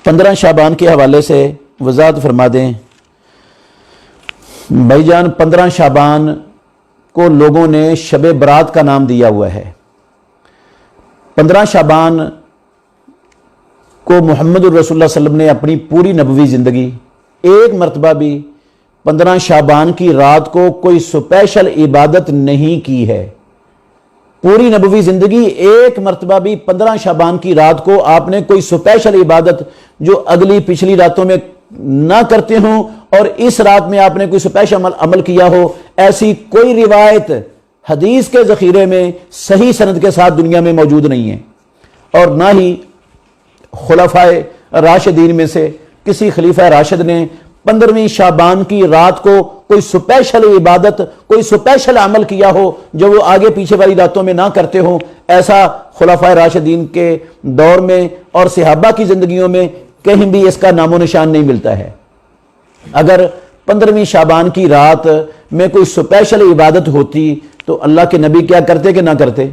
15 शाबान के हवाले से वजाहत फरमा दें। भाईजान 15 शाबान को लोगों ने शब बरात का नाम दिया हुआ है। 15 शाबान को मोहम्मद रसूलुल्लाह सल्लल्लाहु अलैहि वसल्लम ने अपनी पूरी नबवी ज़िंदगी एक मरतबा भी 15 शाबान की रात को कोई स्पेशल इबादत नहीं की है। पूरी नबवी ज़िंदगी एक मरतबा भी 15 शाबान की रात को आपने कोई स्पेशल इबादत जो अगली पिछली रातों में ना करते हों और इस रात में आपने कोई स्पेशल अमल किया हो, ऐसी कोई रिवायत हदीस के ज़ख़ीरे में सही सनद के साथ दुनिया में मौजूद नहीं है। और ना ही खुलफाए राशिदीन में से किसी खलीफा राशिद ने 15वीं शाबान की रात को कोई स्पेशल इबादत, कोई स्पेशल अमल किया हो जो वो आगे पीछे वाली रातों में ना करते हो। ऐसा खुलफाए राशिदीन के दौर में और सहाबा की जिंदगियों में कहीं भी इसका नामो निशान नहीं मिलता है। अगर 15वीं शाबान की रात में कोई स्पेशल इबादत होती तो अल्लाह के नबी क्या करते कि ना करते?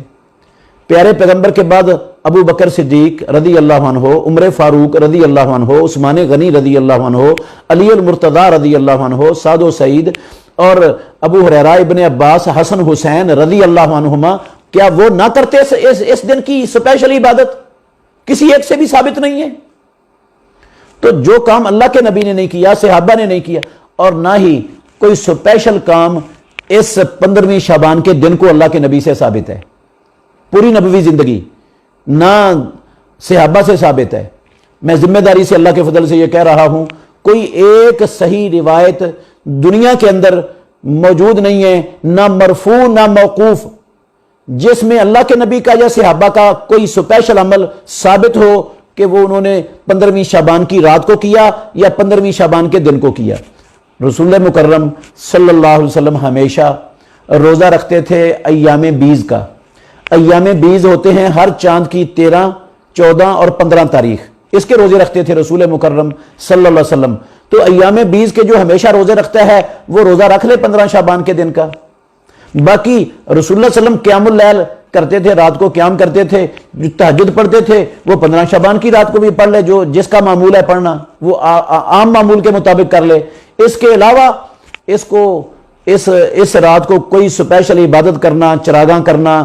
प्यारे पैगंबर के बाद अबू बकर सिद्दीक रदी अल्लाह अन्हु, उमर फारूक रदी अल्लाह अन्हु, उस्मान गनी रदी अल्लाह अन्हु, अली अल मुर्तदा रदी अल्लाह अन्हु, सादो सईद और अबू हुरैरा इब्ने अब्बास, हसन हुसैन रदी अल्लाह अन्हुमा, क्या वो ना करते इस दिन की स्पेशल इबादत? किसी एक से भी साबित नहीं है। तो जो काम अल्लाह के नबी ने नहीं किया, सहाबा ने नहीं किया, और ना ही कोई स्पेशल काम इस 15वीं शाबान के दिन को अल्लाह के नबी से साबित है। पूरी नबवी जिंदगी ना सहाबा से साबित है। मैं जिम्मेदारी से अल्लाह के फजल से यह कह रहा हूं, कोई एक सही रिवायत दुनिया के अंदर मौजूद नहीं है, ना मरफू ना मौकूफ, जिसमें अल्लाह के नबी का या सहाबा का कोई स्पेशल अमल साबित हो कि वो उन्होंने 15वीं शाबान की रात को किया या 15वीं शाबान के दिन को किया। रसूल मुकर्रम सल्लल्लाहु अलैहि वसल्लम हमेशा रोज़ा रखते थे अय्याम बीज का। अय्याम बीज होते हैं हर चांद की 13, 14 और 15 तारीख, इसके रोजे रखते थे रसूल मुकर्रम सल्लल्लाहु अलैहि वसल्लम। तो अय्याम बीज के जो हमेशा रोजे रखता है वो रोजा रख ले 15 शाबान के दिन का। बाकी रसूलुल्लाह सल्लम क़यामुल लैल करते थे, रात को क़याम करते थे, जो तहज्जुद पढ़ते थे वो 15 शाबान की रात को भी पढ़ ले, जो जिसका मामूल है पढ़ना वो आम मामूल के मुताबिक कर ले। इसके अलावा इसको इस रात को कोई स्पेशल इबादत करना, चरागां करना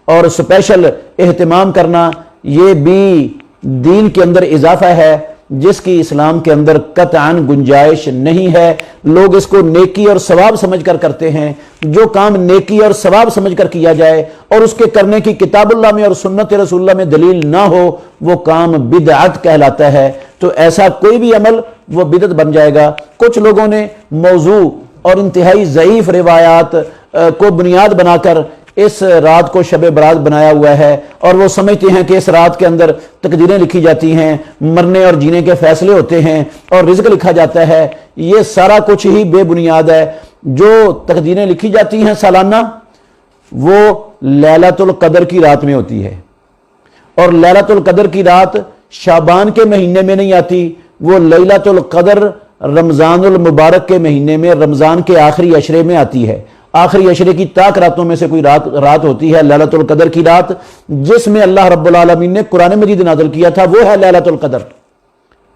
और स्पेशल एहतमाम करना, ये भी दीन के अंदर इजाफा है जिसकी इस्लाम के अंदर कतअन गुंजाइश नहीं है। लोग इसको नेकी और सवाब समझकर करते हैं। जो काम नेकी और सवाब समझकर किया जाए और उसके करने की किताबुल्लाह में और सुन्नत रसूलुल्लाह में दलील ना हो, वो काम बिदअत कहलाता है। तो ऐसा कोई भी अमल वो बिदअत बन जाएगा। कुछ लोगों ने मौजू और इंतहाई ज़ईफ रिवायात को बुनियाद बनाकर इस रात को शब बरात बनाया हुआ है और वो समझते हैं कि इस रात के अंदर तकदीरें लिखी जाती हैं, मरने और जीने के फैसले होते हैं और रिज़्क लिखा जाता है। ये सारा कुछ ही बेबुनियाद है। जो तकदीरें लिखी जाती हैं सालाना वो लैलतुल कदर की रात में होती है और लैलतुल कदर की रात शाबान के महीने में नहीं आती, वो लैलतुल कदर रमज़ानुल मुबारक के महीने में रमज़ान के आखिरी अशरे में आती है। आखिरी अशरे की ताक रातों में से कोई रात होती है लैलतुल कदर की रात, जिसमें अल्लाह रब्बुल आलमीन ने कुरान मजीद नाज़िल किया था। वो है लैलतुल कदर,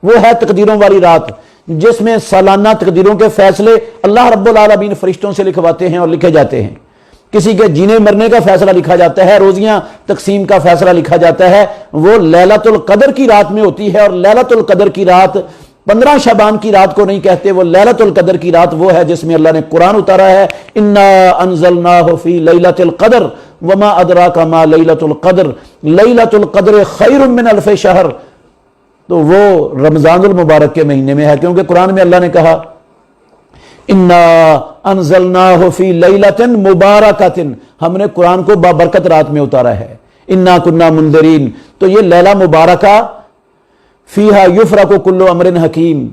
वो है तकदीरों वाली रात जिसमें सालाना तकदीरों के फैसले अल्लाह रब्बुल आलमीन फरिश्तों से लिखवाते हैं और लिखे जाते हैं। किसी के जीने मरने का फैसला लिखा जाता है, रोजियां तकसीम का फैसला लिखा जाता है, वो लैलतुल कदर की रात में होती है। और लैलतुल कदर की रात 15 शाबान की रात को नहीं कहते, वो लैलतुल कदर की रात वो है जिसमें अल्लाह ने कुरान उतारा है, इन्ना अंज़लनाहु फी लैलतिल कदर वमा अदराका मा लैलतुल कदर लैलतुल कदर खैरुम मिन अल्फ़ि शहर। तो वो रमज़ानुल मुबारक के महीने में है, क्योंकि कुरान में अल्लाह ने कहा इन्ना अंज़लनाहु फी लैलतिन मुबारकतिन, हमने कुरान को बाबरकत रात में उतारा है। इन्ना कुन्ना मुंदिरीन, तो ये लैला मुबारका फीहा युफरकु कुल्लु अमरिन हकीम,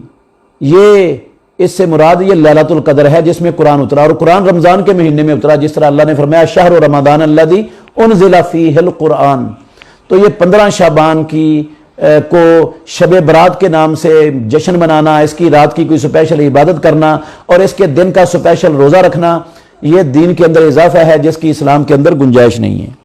ये इससे मुराद ये लैलतुल कदर है जिसमें कुरान उतरा। और कुरान रमजान के महीने में उतरा, जिस तरह अल्लाह ने फरमाया शहर रमदान अल्लज़ी उनज़िला फीहिल कुरान। तो ये 15 शाबान की को शब बरात के नाम से जश्न मनाना, इसकी रात की कोई स्पेशल इबादत करना और इसके दिन का स्पेशल रोज़ा रखना, ये दीन के अंदर इजाफा है जिसकी इस्लाम के अंदर गुंजाइश नहीं है।